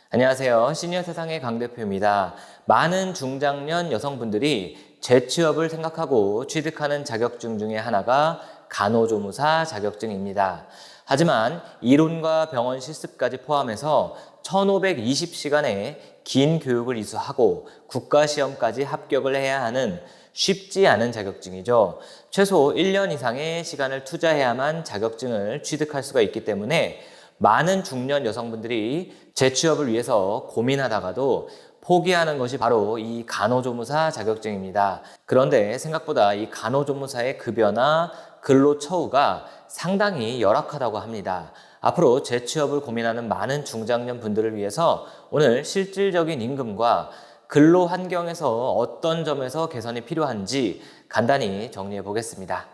안녕하세요. 시니어 세상의 강 대표입니다. 많은 중장년 여성분들이 재취업을 생각하고 취득하는 자격증 중에 하나가 간호조무사 자격증입니다. 하지만 이론과 병원 실습까지 포함해서 1520시간의 긴 교육을 이수하고 국가시험까지 합격을 해야 하는 쉽지 않은 자격증이죠. 최소 1년 이상의 시간을 투자해야만 자격증을 취득할 수가 있기 때문에 많은 중년 여성분들이 재취업을 위해서 고민하다가도 포기하는 것이 바로 이 간호조무사 자격증입니다. 그런데 생각보다 이 간호조무사의 급여나 근로 처우가 상당히 열악하다고 합니다. 앞으로 재취업을 고민하는 많은 중장년 분들을 위해서 오늘 실질적인 임금과 근로 환경에서 어떤 점에서 개선이 필요한지 간단히 정리해 보겠습니다.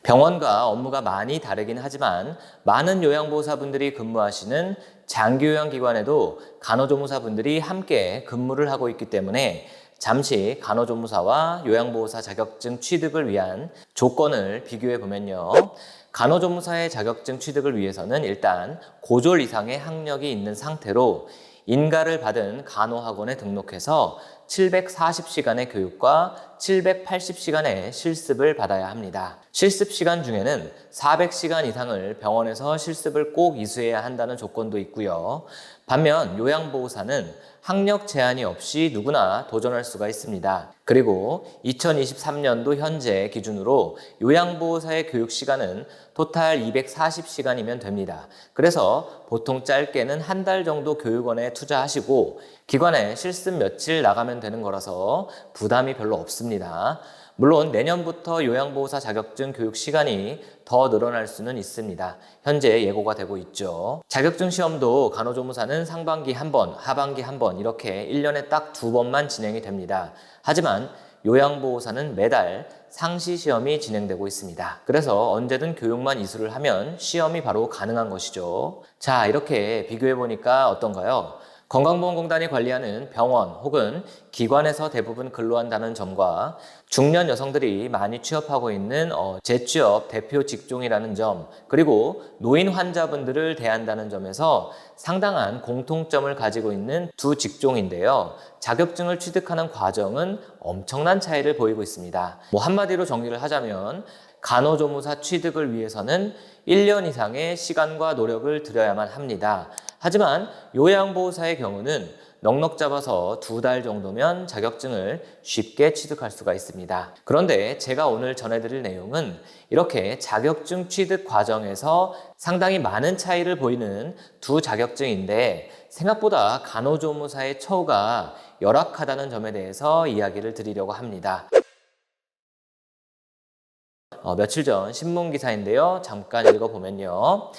병원과 업무가 많이 다르긴 하지만 많은 요양보호사분들이 근무하시는 장기요양기관에도 간호조무사분들이 함께 근무를 하고 있기 때문에 잠시 간호조무사와 요양보호사 자격증 취득을 위한 조건을 비교해 보면요. 간호조무사의 자격증 취득을 위해서는 일단 고졸 이상의 학력이 있는 상태로 인가를 받은 간호학원에 등록해서 740시간의 교육과 780시간의 실습을 받아야 합니다. 실습 시간 중에는 400시간 이상을 병원에서 실습을 꼭 이수해야 한다는 조건도 있고요. 반면 요양보호사는 학력 제한이 없이 누구나 도전할 수가 있습니다. 그리고 2023년도 현재 기준으로 요양보호사의 교육 시간은 토탈 240시간이면 됩니다. 그래서 보통 짧게는 한 달 정도 교육원에 투자하시고 기관에 실습 며칠 나가면 되는 거라서 부담이 별로 없습니다. 물론 내년부터 요양보호사 자격증 교육 시간이 더 늘어날 수는 있습니다. 현재 예고가 되고 있죠. 자격증 시험도 간호조무사는 상반기 한 번, 하반기 한 번 이렇게 1년에 딱 2번만 진행이 됩니다. 하지만 요양보호사는 매달 상시 시험이 진행되고 있습니다. 그래서 언제든 교육만 이수를 하면 시험이 바로 가능한 것이죠. 자, 이렇게 비교해 보니까 어떤가요? 건강보험공단이 관리하는 병원 혹은 기관에서 대부분 근로한다는 점과 중년 여성들이 많이 취업하고 있는 재취업 대표 직종이라는 점, 그리고 노인 환자분들을 대한다는 점에서 상당한 공통점을 가지고 있는 두 직종인데요. 자격증을 취득하는 과정은 엄청난 차이를 보이고 있습니다. 한마디로 정리를 하자면 간호조무사 취득을 위해서는 1년 이상의 시간과 노력을 들여야만 합니다. 하지만 요양보호사의 경우는 넉넉 잡아서 2달 정도면 자격증을 쉽게 취득할 수가 있습니다. 그런데 제가 오늘 전해드릴 내용은 이렇게 자격증 취득 과정에서 상당히 많은 차이를 보이는 두 자격증인데 생각보다 간호조무사의 처우가 열악하다는 점에 대해서 이야기를 드리려고 합니다. 며칠 전 신문기사인데요. 잠깐 읽어보면요.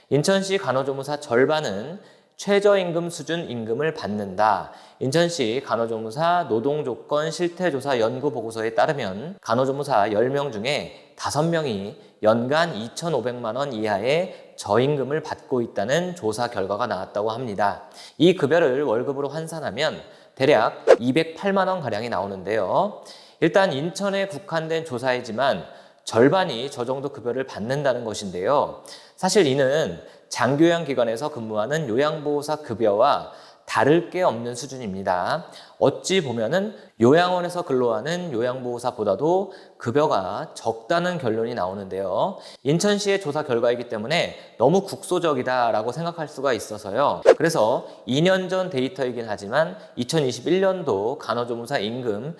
인천시 간호조무사 절반은 최저임금 수준 임금을 받는다. 인천시 간호조무사 노동조건 실태조사 연구보고서에 따르면 간호조무사 10명 중에 5명이 연간 2,500만 원 이하의 저임금을 받고 있다는 조사 결과가 나왔다고 합니다. 이 급여를 월급으로 환산하면 대략 208만 원가량이 나오는데요. 일단 인천에 국한된 조사이지만 절반이 저 정도 급여를 받는다는 것인데요. 사실 이는 장교양기관에서 근무하는 요양보호사 급여와 다를 게 없는 수준입니다. 어찌 보면은 요양원에서 근로하는 요양보호사보다도 급여가 적다는 결론이 나오는데요. 인천시의 조사 결과이기 때문에 너무 국소적이다라고 생각할 수가 있어서요. 그래서 2년 전 데이터이긴 하지만 2021년도 간호조무사 임금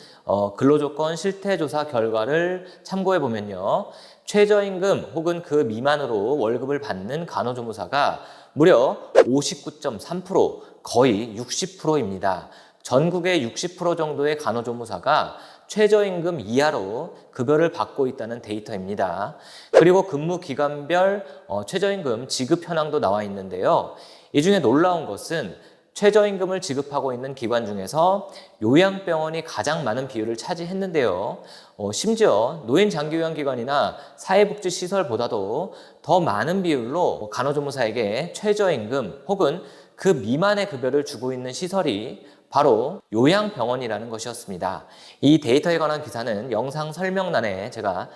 근로조건 실태조사 결과를 참고해 보면요. 최저임금 혹은 그 미만으로 월급을 받는 간호조무사가 무려 59.3%, 거의 60%입니다. 전국의 60% 정도의 간호조무사가 최저임금 이하로 급여를 받고 있다는 데이터입니다. 그리고 근무 기간별 최저임금 지급 현황도 나와 있는데요. 이 중에 놀라운 것은 최저임금을 지급하고 있는 기관 중에서 요양병원이 가장 많은 비율을 차지했는데요. 심지어 노인장기요양기관이나 사회복지시설보다도 더 많은 비율로 간호조무사에게 최저임금 혹은 그 미만의 급여를 주고 있는 시설이 바로 요양병원이라는 것이었습니다. 이 데이터에 관한 기사는 영상 설명란에 제가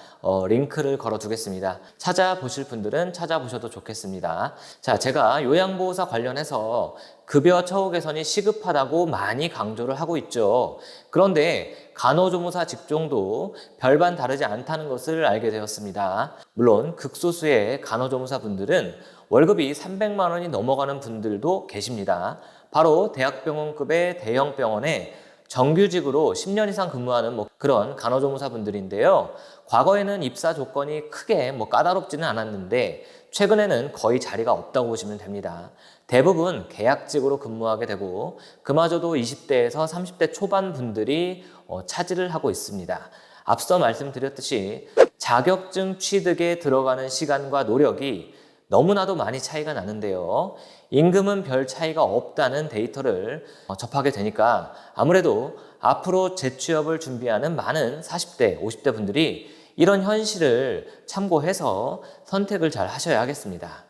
링크를 걸어 두겠습니다. 찾아보실 분들은 찾아보셔도 좋겠습니다. 자, 제가 요양보호사 관련해서 급여 처우 개선이 시급하다고 많이 강조를 하고 있죠. 그런데 간호조무사 직종도 별반 다르지 않다는 것을 알게 되었습니다. 물론 극소수의 간호조무사 분들은 월급이 300만 원이 넘어가는 분들도 계십니다. 바로 대학병원급의 대형 병원에 정규직으로 10년 이상 근무하는 그런 간호조무사 분들인데요. 과거에는 입사 조건이 크게 까다롭지는 않았는데 최근에는 거의 자리가 없다고 보시면 됩니다. 대부분 계약직으로 근무하게 되고 그마저도 20대에서 30대 초반 분들이 차지를 하고 있습니다. 앞서 말씀드렸듯이 자격증 취득에 들어가는 시간과 노력이 너무나도 많이 차이가 나는데요. 임금은 별 차이가 없다는 데이터를 접하게 되니까 아무래도 앞으로 재취업을 준비하는 많은 40대, 50대 분들이 이런 현실을 참고해서 선택을 잘 하셔야 하겠습니다.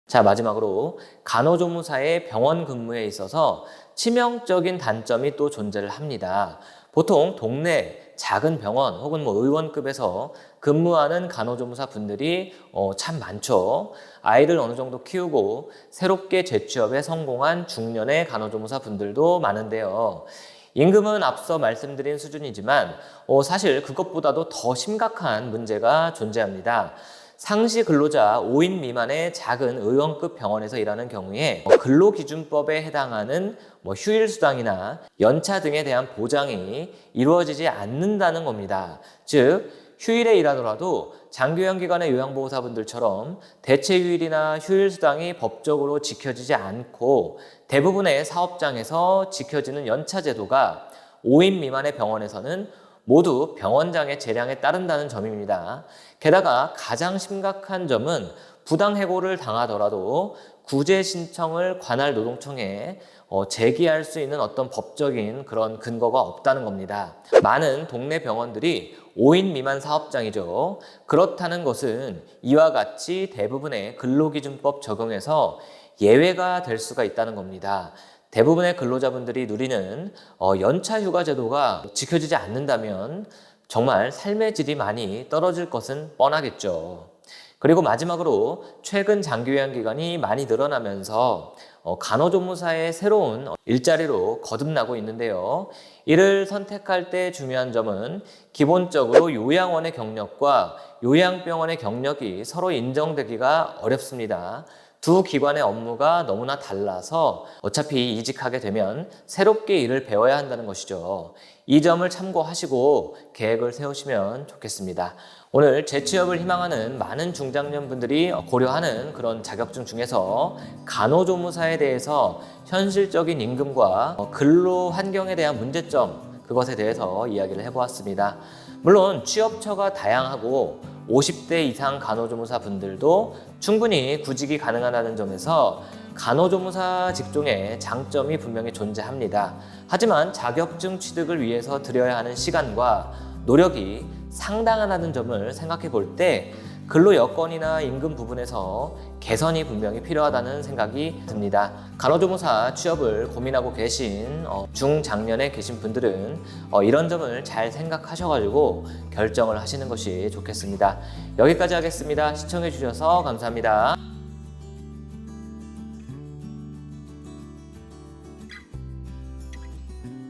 자, 마지막으로 간호조무사의 병원 근무에 있어서 치명적인 단점이 또 존재를 합니다. 보통 동네 작은 병원 혹은 의원급에서 근무하는 간호조무사 분들이 참 많죠. 아이를 어느 정도 키우고 새롭게 재취업에 성공한 중년의 간호조무사 분들도 많은데요. 임금은 앞서 말씀드린 수준이지만 사실 그것보다도 더 심각한 문제가 존재합니다. 상시 근로자 5인 미만의 작은 의원급 병원에서 일하는 경우에 근로기준법에 해당하는 휴일수당이나 연차 등에 대한 보장이 이루어지지 않는다는 겁니다. 즉 휴일에 일하더라도 장기요양기관의 요양보호사분들처럼 대체휴일이나 휴일수당이 법적으로 지켜지지 않고 대부분의 사업장에서 지켜지는 연차제도가 5인 미만의 병원에서는 모두 병원장의 재량에 따른다는 점입니다. 게다가 가장 심각한 점은 부당해고를 당하더라도 구제 신청을 관할 노동청에 제기할 수 있는 어떤 법적인 그런 근거가 없다는 겁니다. 많은 동네 병원들이 5인 미만 사업장이죠. 그렇다는 것은 이와 같이 대부분의 근로기준법 적용에서 예외가 될 수가 있다는 겁니다. 대부분의 근로자분들이 누리는 연차 휴가 제도가 지켜지지 않는다면 정말 삶의 질이 많이 떨어질 것은 뻔하겠죠. 그리고 마지막으로 최근 장기요양기관이 많이 늘어나면서 간호조무사의 새로운 일자리로 거듭나고 있는데요. 이를 선택할 때 중요한 점은 기본적으로 요양원의 경력과 요양병원의 경력이 서로 인정되기가 어렵습니다. 두 기관의 업무가 너무나 달라서 어차피 이직하게 되면 새롭게 일을 배워야 한다는 것이죠. 이 점을 참고하시고 계획을 세우시면 좋겠습니다. 오늘 재취업을 희망하는 많은 중장년분들이 고려하는 그런 자격증 중에서 간호조무사에 대해서 현실적인 임금과 근로 환경에 대한 문제점, 그것에 대해서 이야기를 해보았습니다. 물론 취업처가 다양하고 50대 이상 간호조무사 분들도 충분히 구직이 가능하다는 점에서 간호조무사 직종의 장점이 분명히 존재합니다. 하지만 자격증 취득을 위해서 들여야 하는 시간과 노력이 상당하다는 점을 생각해 볼 때 근로 여건이나 임금 부분에서 개선이 분명히 필요하다는 생각이 듭니다. 간호조무사 취업을 고민하고 계신 중장년에 계신 분들은 이런 점을 잘 생각하셔가지고 결정을 하시는 것이 좋겠습니다. 여기까지 하겠습니다. 시청해 주셔서 감사합니다.